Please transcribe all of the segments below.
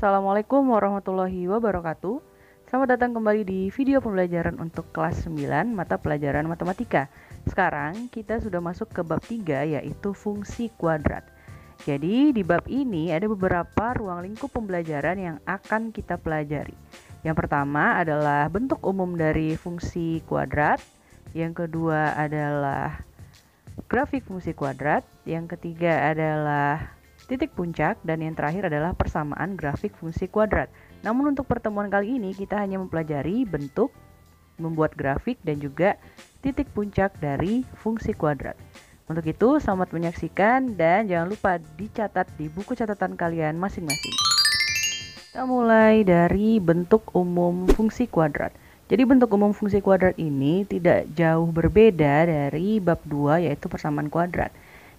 Assalamualaikum warahmatullahi wabarakatuh. Selamat datang kembali di video pembelajaran untuk kelas 9 mata pelajaran matematika. Sekarang kita sudah masuk ke bab 3 yaitu fungsi kuadrat. Jadi di bab ini ada beberapa ruang lingkup pembelajaran yang akan kita pelajari. Yang pertama adalah bentuk umum dari fungsi kuadrat. Yang kedua adalah grafik fungsi kuadrat. Yang ketiga adalah titik puncak, dan yang terakhir adalah persamaan grafik fungsi kuadrat. Namun untuk pertemuan kali ini kita hanya mempelajari bentuk, membuat grafik, dan juga titik puncak dari fungsi kuadrat. Untuk itu selamat menyaksikan dan jangan lupa dicatat di buku catatan kalian masing-masing. Kita mulai dari bentuk umum fungsi kuadrat. Jadi bentuk umum fungsi kuadrat ini tidak jauh berbeda dari bab 2 yaitu persamaan kuadrat,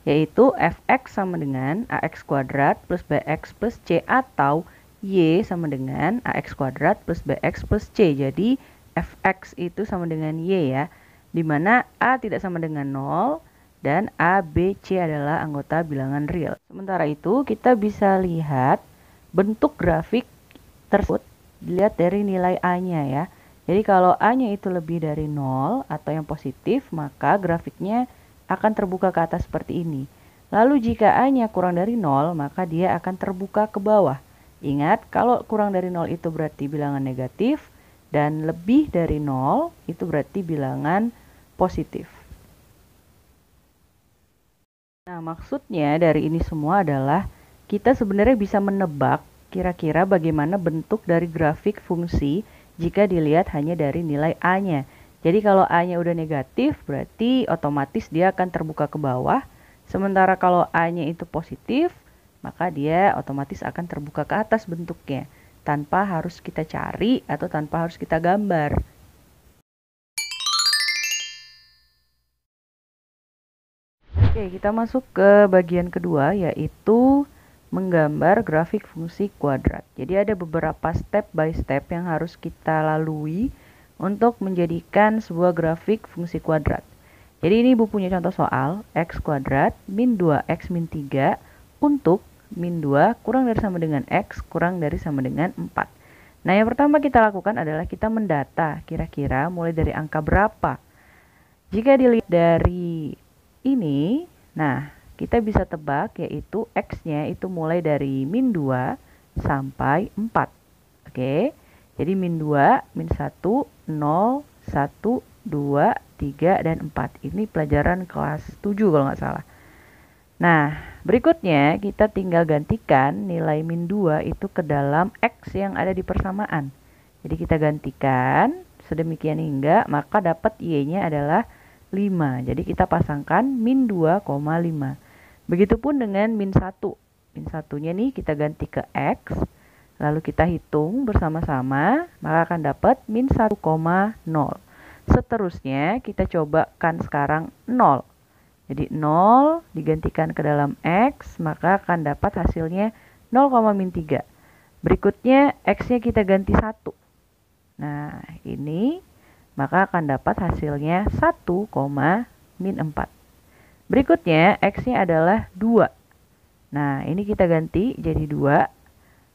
yaitu fx sama dengan ax kuadrat plus bx plus c atau y sama dengan ax kuadrat plus bx plus c. Jadi fx itu sama dengan y ya, dimana a tidak sama dengan 0 dan a, b, c adalah anggota bilangan real. Sementara itu kita bisa lihat bentuk grafik tersebut dilihat dari nilai a-nya ya. Jadi kalau a-nya itu lebih dari 0 atau yang positif, maka grafiknya akan terbuka ke atas seperti ini. Lalu jika a-nya kurang dari 0, maka dia akan terbuka ke bawah. Ingat, kalau kurang dari 0 itu berarti bilangan negatif, dan lebih dari 0 itu berarti bilangan positif. Nah, maksudnya dari ini semua adalah kita sebenarnya bisa menebak kira-kira bagaimana bentuk dari grafik fungsi jika dilihat hanya dari nilai a-nya. Jadi kalau a-nya udah negatif, berarti otomatis dia akan terbuka ke bawah. Sementara kalau a-nya itu positif, maka dia otomatis akan terbuka ke atas bentuknya, tanpa harus kita cari atau tanpa harus kita gambar. Oke, kita masuk ke bagian kedua, yaitu menggambar grafik fungsi kuadrat. Jadi ada beberapa step by step yang harus kita lalui untuk menjadikan sebuah grafik fungsi kuadrat. Jadi ini Ibu punya contoh soal x kuadrat min 2x min 3 untuk min 2 kurang dari sama dengan x kurang dari sama dengan 4. Nah, yang pertama kita lakukan adalah kita mendata kira-kira mulai dari angka berapa. Jika dilihat dari ini, nah kita bisa tebak yaitu x-nya itu mulai dari min 2 sampai 4. Oke, jadi min 2, min 1, 0, 1, 2, 3, dan 4. Ini pelajaran kelas 7 kalau nggak salah. Nah, berikutnya kita tinggal gantikan nilai min 2 itu ke dalam x yang ada di persamaan. Jadi kita gantikan sedemikian hingga maka dapat y-nya adalah 5. Jadi kita pasangkan min 2,5. Begitupun dengan min 1. Min 1-nya nih kita ganti ke x. Lalu kita hitung bersama-sama, maka akan dapat min 1,0. Seterusnya kita cobakan sekarang 0. Jadi 0 digantikan ke dalam x, maka akan dapat hasilnya 0,-3. Berikutnya x-nya kita ganti 1. Nah, ini maka akan dapat hasilnya 1,-4. Berikutnya x-nya adalah 2. Nah, ini kita ganti jadi 2.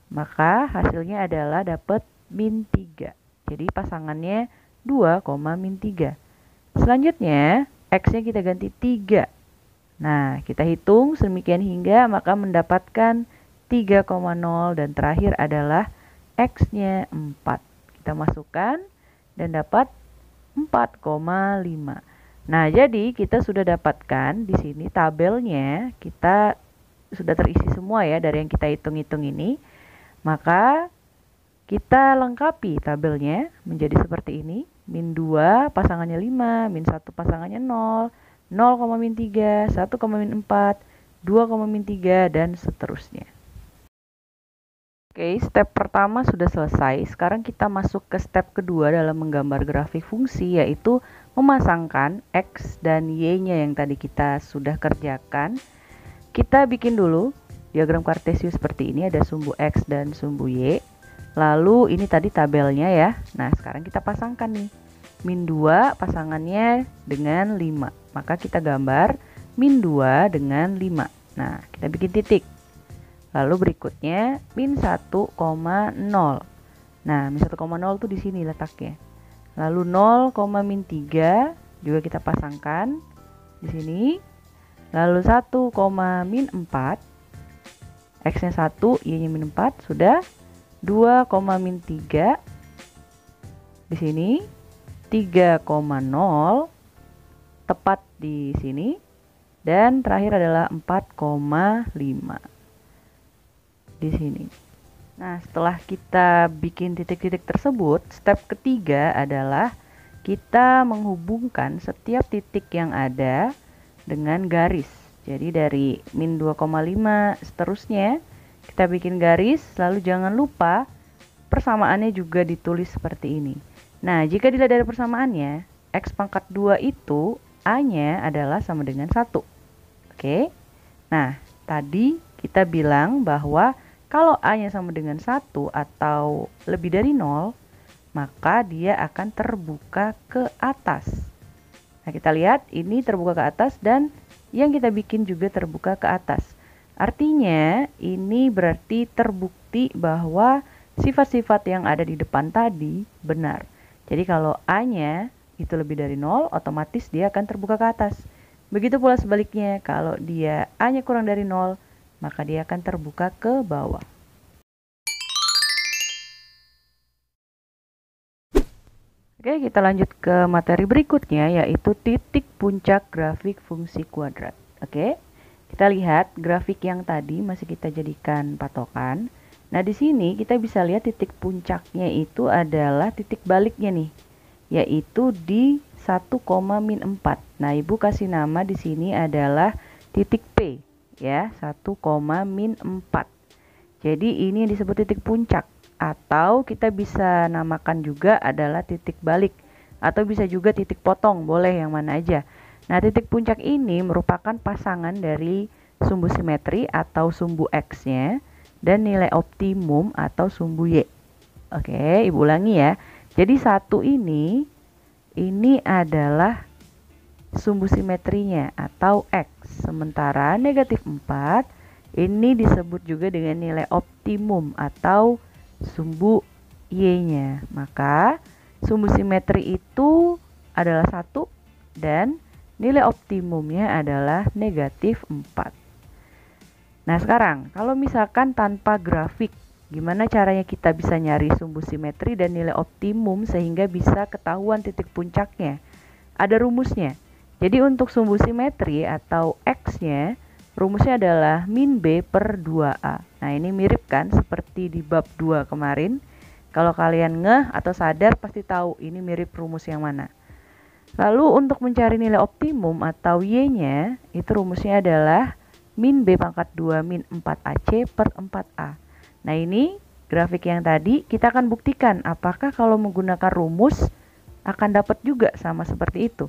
Maka hasilnya adalah dapat min 3. Jadi pasangannya 2,-3. Selanjutnya x-nya kita ganti 3. Nah, kita hitung sedemikian hingga maka mendapatkan 3,0 dan terakhir adalah x-nya 4. Kita masukkan dan dapat 4,5. Nah, jadi kita sudah dapatkan di sini tabelnya, kita sudah terisi semua ya dari yang kita hitung-hitung ini. Maka kita lengkapi tabelnya menjadi seperti ini. Min 2 pasangannya 5, min 1 pasangannya 0, 0,-3, 1,-4, 2,-3, dan seterusnya. Oke, step pertama sudah selesai. Sekarang kita masuk ke step kedua dalam menggambar grafik fungsi, yaitu memasangkan x dan y-nya yang tadi kita sudah kerjakan. Kita bikin dulu diagram kartesius seperti ini, ada sumbu x dan sumbu y. Lalu ini tadi tabelnya ya. Nah, sekarang kita pasangkan nih. Min 2 pasangannya dengan 5. Maka kita gambar min 2 dengan 5. Nah, kita bikin titik. Lalu berikutnya min 1,0. Nah, min 1,0 tuh di sini letaknya. Lalu 0, min 3 juga kita pasangkan di sini. Lalu 1, min 4. X-nya 1, Y-nya min 4, sudah. 2, min 3 di sini. 3,0 tepat di sini. Dan terakhir adalah 4,5 di sini. Nah, setelah kita bikin titik-titik tersebut, step ketiga adalah kita menghubungkan setiap titik yang ada dengan garis. Jadi dari min 2,5 seterusnya kita bikin garis, lalu jangan lupa persamaannya juga ditulis seperti ini. Nah, jika dilihat dari persamaannya, X pangkat 2 itu A-nya adalah sama dengan 1. Oke. Nah, tadi kita bilang bahwa kalau A-nya sama dengan 1 atau lebih dari 0, maka dia akan terbuka ke atas. Nah, kita lihat ini terbuka ke atas dan yang kita bikin juga terbuka ke atas. Artinya, ini berarti terbukti bahwa sifat-sifat yang ada di depan tadi benar. Jadi kalau A-nya itu lebih dari 0, otomatis dia akan terbuka ke atas. Begitu pula sebaliknya, kalau dia A-nya kurang dari 0, maka dia akan terbuka ke bawah. Oke, kita lanjut ke materi berikutnya, yaitu titik puncak grafik fungsi kuadrat. Oke, kita lihat grafik yang tadi masih kita jadikan patokan. Nah, di sini kita bisa lihat titik puncaknya itu adalah titik baliknya nih, yaitu di 1, min 4. Nah, Ibu kasih nama di sini adalah titik P, ya, 1, min 4. Jadi ini yang disebut titik puncak, atau kita bisa namakan juga adalah titik balik, atau bisa juga titik potong, boleh yang mana aja. Nah, titik puncak ini merupakan pasangan dari sumbu simetri atau sumbu X-nya dan nilai optimum atau sumbu Y. Oke, Ibu ulangi ya. Jadi 1 ini adalah sumbu simetrinya atau X. Sementara negatif 4 ini disebut juga dengan nilai optimum atau sumbu Y-nya. Maka sumbu simetri itu adalah 1 dan nilai optimumnya adalah negatif 4. Nah, sekarang kalau misalkan tanpa grafik, gimana caranya kita bisa nyari sumbu simetri dan nilai optimum sehingga bisa ketahuan titik puncaknya? Ada rumusnya. Jadi untuk sumbu simetri atau X-nya, rumusnya adalah min B per 2A. Nah, ini mirip kan seperti di bab 2 kemarin. Kalau kalian ngeh atau sadar pasti tahu ini mirip rumus yang mana. Lalu untuk mencari nilai optimum atau Y-nya, itu rumusnya adalah min B pangkat 2 min 4AC per 4A. Nah, ini grafik yang tadi kita akan buktikan apakah kalau menggunakan rumus akan dapat juga sama seperti itu.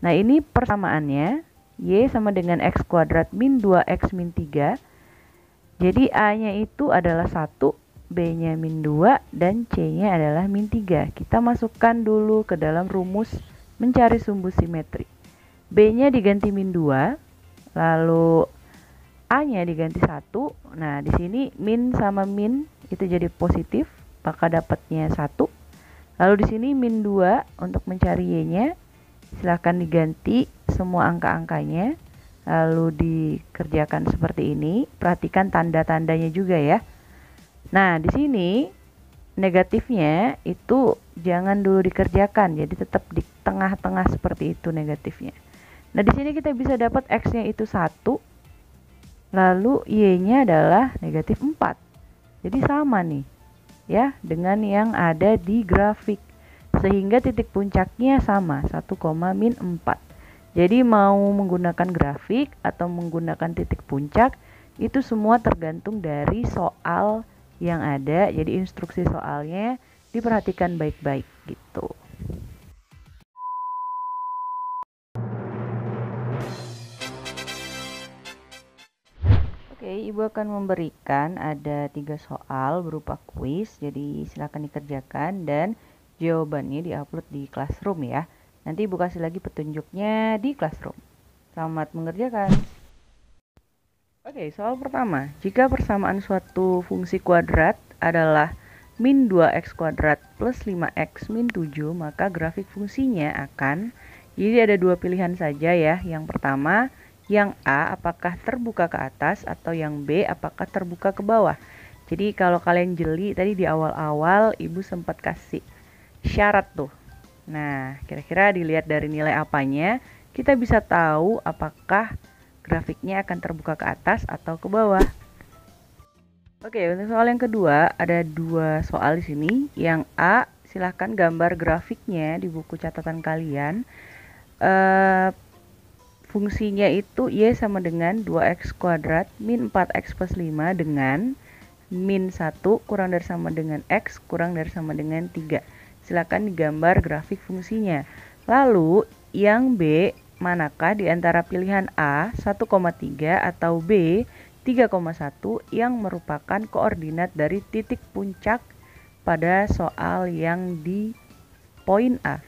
Nah, ini persamaannya, Y sama dengan X kuadrat min 2X min 3. Jadi A-nya itu adalah 1, B-nya min 2, dan C-nya adalah min 3. Kita masukkan dulu ke dalam rumus mencari sumbu simetri. B-nya diganti min 2, lalu A-nya diganti 1. Nah, di sini min sama min itu jadi positif, maka dapatnya 1. Lalu di sini min 2 untuk mencari Y-nya. Silahkan diganti semua angka-angkanya. Lalu dikerjakan seperti ini. Perhatikan tanda-tandanya juga ya. Nah, di sini negatifnya itu jangan dulu dikerjakan. Jadi tetap di tengah-tengah seperti itu negatifnya. Nah, di sini kita bisa dapat X-nya itu 1. Lalu Y-nya adalah negatif 4. Jadi sama nih ya dengan yang ada di grafik. Sehingga titik puncaknya sama 1, min 4. Jadi mau menggunakan grafik atau menggunakan titik puncak itu semua tergantung dari soal yang ada. Jadi instruksi soalnya diperhatikan baik-baik gitu. Oke, Ibu akan memberikan ada 3 soal berupa kuis, jadi silakan dikerjakan dan jawabannya diupload di Classroom ya. Nanti Ibu kasih lagi petunjuknya di Classroom. Selamat mengerjakan. Oke, soal pertama. Jika persamaan suatu fungsi kuadrat adalah min 2x kuadrat plus 5x min 7, maka grafik fungsinya akan, jadi ada dua pilihan saja ya. Yang pertama, yang A apakah terbuka ke atas atau yang B apakah terbuka ke bawah. Jadi kalau kalian jeli tadi di awal-awal ibu sempat kasih syarat tuh. Nah, kira-kira dilihat dari nilai apanya, kita bisa tahu apakah grafiknya akan terbuka ke atas atau ke bawah. Oke, untuk soal yang kedua ada dua soal di sini. Yang A, silahkan gambar grafiknya di buku catatan kalian. Fungsinya itu Y sama dengan 2x kuadrat min 4x plus 5 dengan min 1 kurang dari sama dengan x kurang dari sama dengan 3. Silakan digambar grafik fungsinya. Lalu yang B, manakah di antara pilihan A 1,3 atau B 3,1 yang merupakan koordinat dari titik puncak pada soal yang di poin A.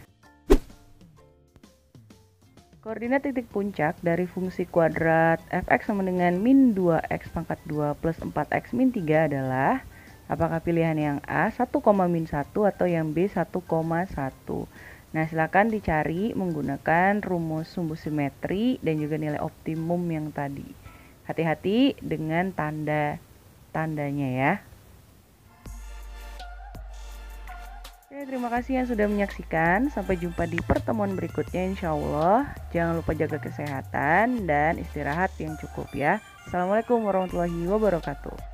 Koordinat titik puncak dari fungsi kuadrat fx sama dengan min 2x pangkat 2 plus 4x min 3 adalah, apakah pilihan yang A 1, min 1 atau yang B 1,1. Nah, silakan dicari menggunakan rumus sumbu simetri dan juga nilai optimum yang tadi. Hati-hati dengan tanda-tandanya ya. Oke, terima kasih yang sudah menyaksikan. Sampai jumpa di pertemuan berikutnya insya Allah. Jangan lupa jaga kesehatan dan istirahat yang cukup ya. Assalamualaikum warahmatullahi wabarakatuh.